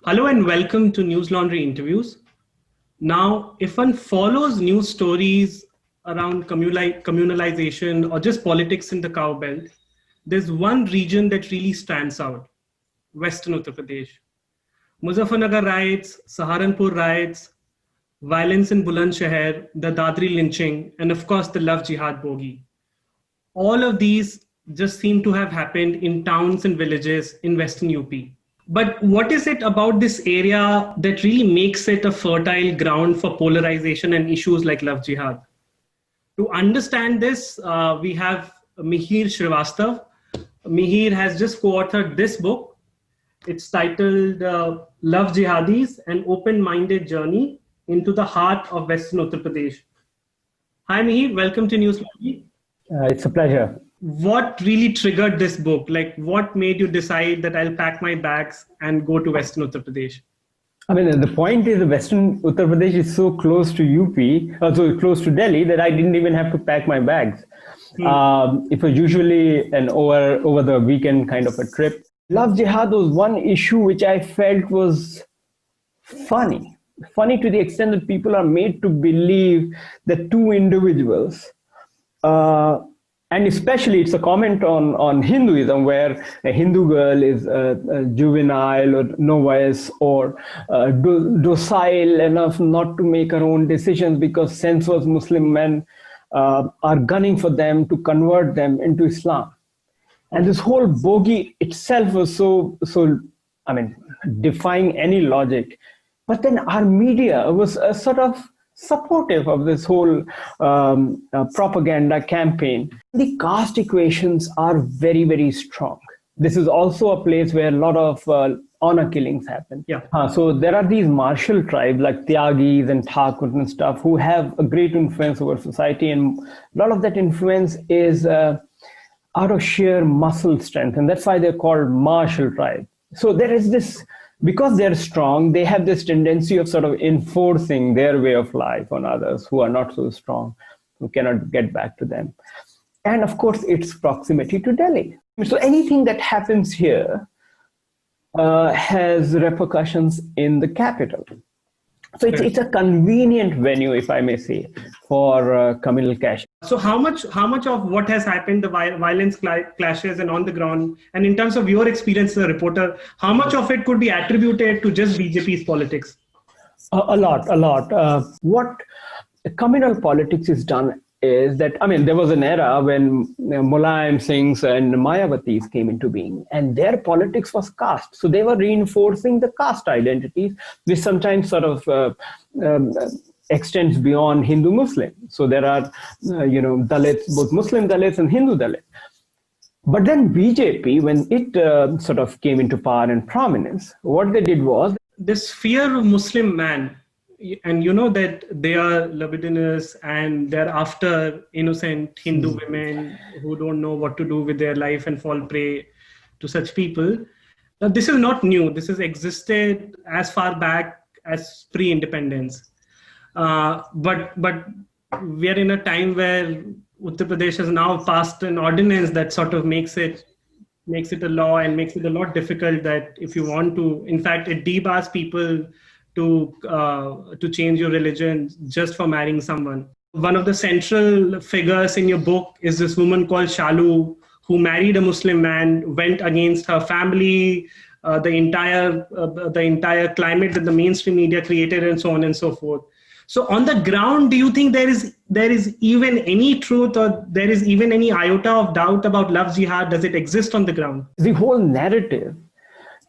Hello and welcome to Newslaundry interviews. Now, if one follows news stories around communalization or just politics in the cow belt, there's one region that really stands out: Western Uttar Pradesh. Muzaffarnagar riots, Saharanpur riots, violence in Bulandshahr, the Dadri lynching, and of course the Love Jihad bogey. All of these just seem to have happened in towns and villages in Western UP. But what is it about this area that really makes it a fertile ground for polarization and issues like Love Jihad? To understand this, we have Mihir Srivastava. Mihir has just co-authored this book. It's titled Love Jihadis, an open-minded journey into the heart of Western Uttar Pradesh. Hi Mihir, welcome to Newslaundry. It's a pleasure. What really triggered this book? Like, what made you decide that I'll pack my bags and go to Western Uttar Pradesh? I mean, the point is, the Western Uttar Pradesh is so close to UP, so close to Delhi, that I didn't even have to pack my bags. It was usually an over the weekend kind of a trip. Love Jihad was one issue which I felt was funny to the extent that people are made to believe that two individuals, and especially it's a comment on Hinduism, where a Hindu girl is juvenile or novice or docile enough not to make her own decisions because sensuous Muslim men are gunning for them to convert them into Islam. And this whole bogey itself was so defying any logic. But then our media was sort of supportive of this whole propaganda campaign. The caste equations are very, very strong. This is also a place where a lot of honor killings happen. So there are these martial tribes like Tyagis and Thakurs and stuff who have a great influence over society, and a lot of that influence is out of sheer muscle strength, and that's why they're called martial tribes. So there is this, because they're strong, they have this tendency of sort of enforcing their way of life on others who are not so strong, who cannot get back to them. And of course, its proximity to Delhi. So anything that happens here has repercussions in the capital. So it's a convenient venue, if I may say, for communal clash. So how much of what has happened, the violence clashes and on the ground, and in terms of your experience as a reporter, how much of it could be attributed to just BJP's politics? A lot. What communal politics is done is that, I mean, there was an era when Mulayam Singhs and Mayawatis came into being, and their politics was caste. So they were reinforcing the caste identities, which sometimes sort of extends beyond Hindu-Muslim. So there are, Dalits, both Muslim Dalits and Hindu Dalits. But then BJP, when it sort of came into power and prominence, what they did was, this fear of Muslim man, and you know that they are libidinous and they're after innocent Hindu women who don't know what to do with their life and fall prey to such people. This is not new. This has existed as far back as pre-independence. But we are in a time where Uttar Pradesh has now passed an ordinance that sort of makes it a law and makes it a lot difficult that if you want to, in fact, it debars people to change your religion just for marrying someone. One of the central figures in your book is this woman called Shalu, who married a Muslim man, went against her family, the entire climate that the mainstream media created, and so on and so forth. So on the ground, do you think there is even any truth, or there is even any iota of doubt about Love Jihad? Does it exist on the ground? The whole narrative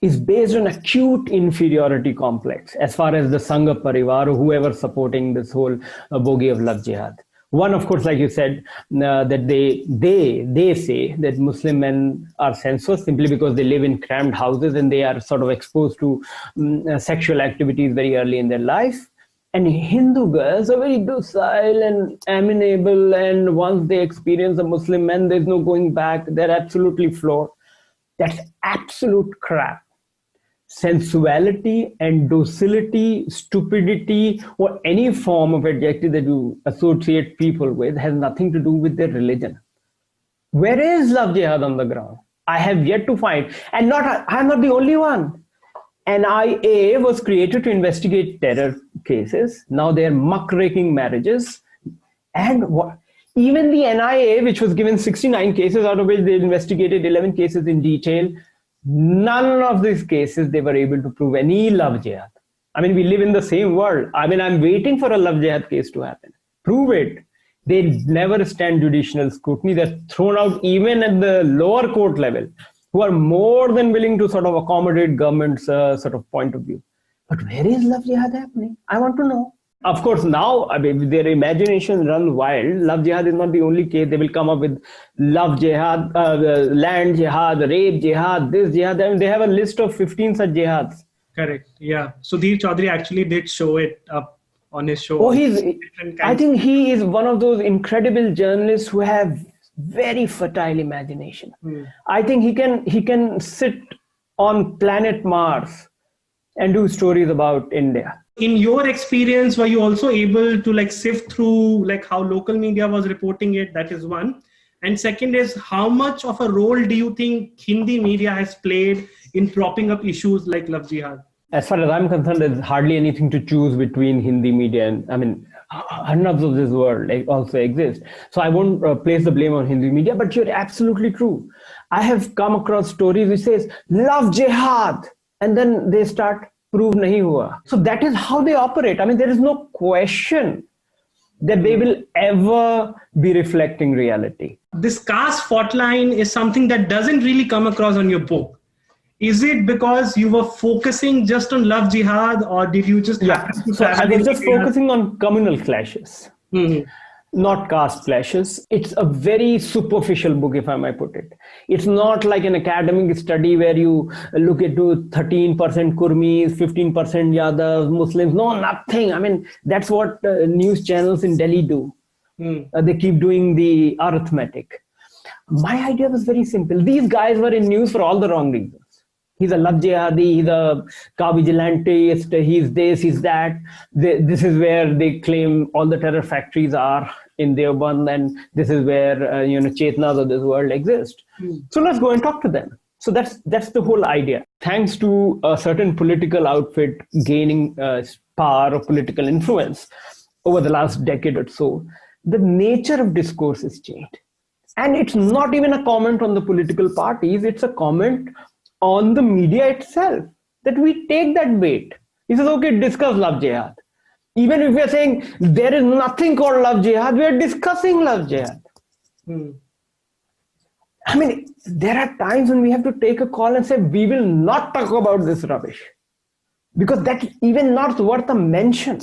is based on acute inferiority complex as far as the Sangha Parivar or whoever supporting this whole bogey of Love Jihad. One, of course, like you said, that they say that Muslim men are sensuous simply because they live in crammed houses and they are sort of exposed to sexual activities very early in their life. And Hindu girls are very docile and amenable, and once they experience a Muslim man, there's no going back. They're absolutely floored. That's absolute crap. Sensuality and docility, stupidity, or any form of adjective that you associate people with has nothing to do with their religion. Where is Love Jihad on the ground? I have yet to find, and I'm not the only one. NIA was created to investigate terror cases. Now they're muckraking marriages. And even the NIA, which was given 69 cases, out of which they investigated 11 cases in detail, none of these cases they were able to prove any love jihad. I mean, we live in the same world. I mean, I'm waiting for a love jihad case to happen. Prove it. They never stand judicial scrutiny. They're thrown out even at the lower court level, who are more than willing to sort of accommodate government's sort of point of view. But where is love jihad happening? I want to know. Of course, now, I mean, their imagination runs wild. Love jihad is not the only case. They will come up with love jihad, land jihad, rape jihad, this jihad. I mean, they have a list of 15 such jihads. Correct. Yeah. Sudhir Chaudhary actually did show it up on his show. Oh, I think he is one of those incredible journalists who have very fertile imagination. I think he can sit on planet Mars and do stories about India. In your experience, were you also able to like sift through like how local media was reporting it? That is one. And second is, how much of a role do you think Hindi media has played in propping up issues like love jihad? As far as I'm concerned, there's hardly anything to choose between Hindi media and, I mean, hundreds of this world also exist. So I won't place the blame on Hindi media, but you're absolutely true. I have come across stories which says, love jihad, and then they start, prove nahi hua. So that is how they operate. I mean, there is no question that they will ever be reflecting reality. This caste fault line is something that doesn't really come across on your book. Is it because you were focusing just on love jihad, or did you just happen to so I was just focusing on communal clashes, not caste clashes. It's a very superficial book, if I might put it. It's not like an academic study where you look into 13% Kurmis, 15% Yadavs, Muslims. No, nothing. I mean, that's what news channels in Delhi do. They keep doing the arithmetic. My idea was very simple. These guys were in news for all the wrong reasons. He's a love jihadi, he's a car vigilantist, he's this, he's that. This is where they claim all the terror factories are in Deoband, and this is where Chetnas of this world exist. So let's go and talk to them. So that's the whole idea. Thanks to a certain political outfit gaining power or political influence over the last decade or so, the nature of discourse has changed. And it's not even a comment on the political parties, it's a comment on the media itself, that we take that bait. He says, okay, discuss love jihad. Even if we are saying there is nothing called love jihad, we are discussing love jihad. I mean, there are times when we have to take a call and say, we will not talk about this rubbish, because that's even not worth a mention.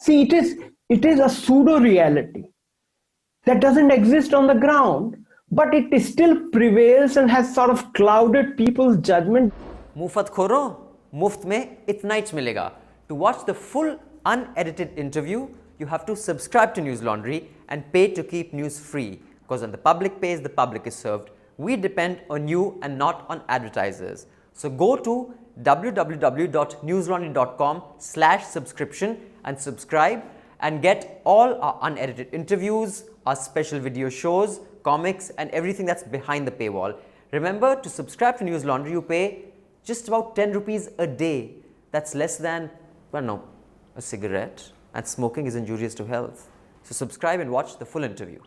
See, it is a pseudo-reality that doesn't exist on the ground, but it still prevails and has sort of clouded people's judgment. Mufat khoro, muft mein itna hi milega. To watch the full unedited interview, you have to subscribe to Newslaundry and pay to keep news free. Because when the public pays, the public is served. We depend on you and not on advertisers. So go to www.newslaundry.com/subscription and subscribe and get all our unedited interviews, our special video shows, comics, and everything that's behind the paywall. Remember, to subscribe to Newslaundry, you pay just about 10 rupees a day. That's less than, well, no, a cigarette. And smoking is injurious to health. So subscribe and watch the full interview.